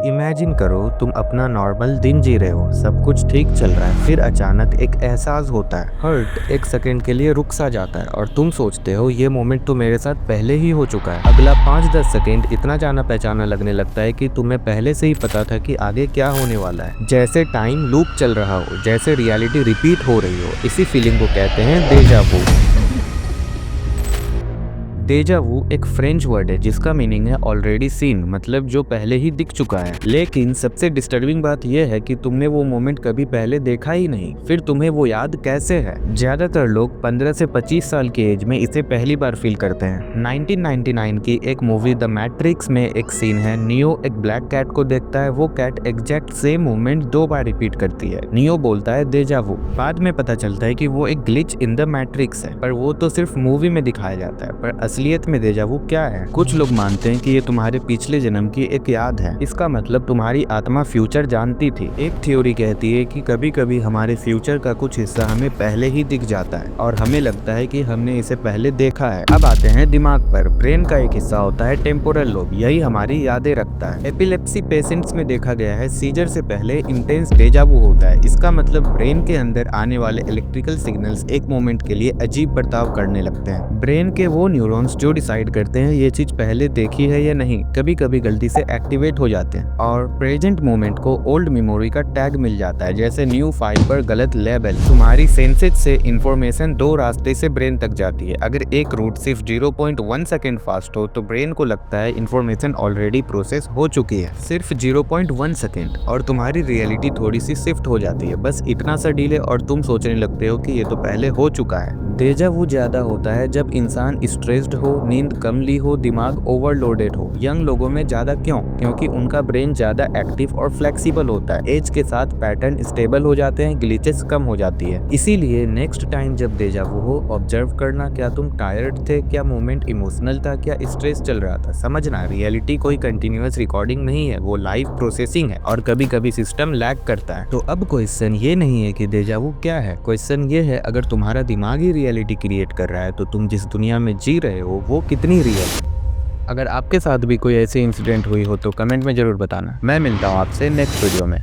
Imagine करो तुम अपना नॉर्मल दिन जी रहे हो, सब कुछ ठीक चल रहा है, फिर अचानक एक एहसास होता है। हार्ट एक सेकंड के लिए रुक सा जाता है और तुम सोचते हो ये मोमेंट तो मेरे साथ पहले ही हो चुका है। अगला 5-10 सेकंड इतना जाना पहचाना लगने लगता है कि तुम्हें पहले से ही पता था कि आगे क्या होने वाला है। जैसे टाइम लूप चल रहा हो, जैसे रियलिटी रिपीट हो रही हो। इसी फीलिंग को कहते हैं डेजा वू। डेजा वू एक फ्रेंच वर्ड है जिसका मीनिंग है ऑलरेडी सीन, मतलब जो पहले ही दिख चुका है। लेकिन सबसे डिस्टर्बिंग बात यह है कि तुमने वो मोमेंट कभी पहले देखा ही नहीं, फिर तुम्हें वो याद कैसे है। ज्यादातर लोग 15 से 25 साल की एज में इसे पहली बार फील करते हैं। 1999 की एक मूवी द मैट्रिक्स में एक सीन है, नियो एक ब्लैक कैट को देखता है, वो कैट एग्जैक्ट सेम मूवमेंट 2 बार रिपीट करती है। नियो बोलता है डेजा वू। बाद में पता चलता है कि वो एक ग्लिच इन द मैट्रिक्स है, पर वो तो सिर्फ मूवी में दिखाया जाता है। पर असलियत में डेजा वू क्या है? कुछ लोग मानते हैं कि ये तुम्हारे पिछले जन्म की एक याद है। इसका मतलब तुम्हारी आत्मा फ्यूचर जानती थी। एक थ्योरी कहती है कि कभी कभी हमारे फ्यूचर का कुछ हिस्सा हमें पहले ही दिख जाता है और हमें लगता है कि हमने इसे पहले देखा है। अब आते हैं दिमाग पर। ब्रेन का एक हिस्सा होता है टेम्पोरल लोब, यही हमारी यादें रखता है। एपिलेप्सी पेशेंट्स में देखा गया है सीजर से पहले इंटेंस डेजा वू होता है। इसका मतलब ब्रेन के अंदर आने वाले इलेक्ट्रिकल सिग्नल्स एक मोमेंट के लिए अजीब बर्ताव करने लगते हैं। ब्रेन के वो न्यूरॉन्स जो डिसाइड करते हैं ये चीज पहले देखी है या नहीं, कभी कभी गलती से एक्टिवेट हो जाते हैं और प्रेजेंट मोमेंट को ओल्ड मेमोरी का टैग मिल जाता है, जैसे न्यू फाइल पर गलत लेबल। तुम्हारी सेंसेस से इंफॉर्मेशन 2 रास्ते से ब्रेन तक जाती है। अगर एक रूट सिर्फ 0.1 सेकेंड फास्ट हो तो ब्रेन को लगता है इंफॉर्मेशन ऑलरेडी प्रोसेस हो चुकी है। सिर्फ 0.1 सेकेंड और तुम्हारी रियलिटी थोड़ी सी शिफ्ट हो जाती है, बस इतना सा डिले और तुम सोचने लगते हो कि ये तो पहले हो चुका है। डेजा वू ज्यादा होता है जब इंसान स्ट्रेस्ड हो, नींद कम ली हो, दिमाग ओवरलोडेड हो। यंग लोगों में ज्यादा क्यों? क्योंकि उनका ब्रेन ज्यादा एक्टिव और फ्लेक्सिबल होता है। एज के साथ पैटर्न स्टेबल हो जाते हैं, ग्लिचेस कम हो जाती है। इसीलिए नेक्स्ट टाइम जब डेजा वू हो, ऑब्जर्व करना, क्या तुम टायर्ड थे, क्या मोमेंट इमोशनल था, क्या स्ट्रेस चल रहा था। समझना, रियलिटी कोई कंटिन्यूअस रिकॉर्डिंग नहीं है, वो लाइव प्रोसेसिंग है और कभी कभी सिस्टम लैग करता है। तो अब क्वेश्चन ये नहीं है कि डेजा वू क्या है, क्वेश्चन ये है अगर तुम्हारा दिमाग ही रियलिटी क्रिएट कर रहा है तो तुम जिस दुनिया में जी रहे हो वो कितनी रियल है। अगर आपके साथ भी कोई ऐसी इंसिडेंट हुई हो तो कमेंट में जरूर बताना। मैं मिलता हूँ आपसे नेक्स्ट वीडियो में।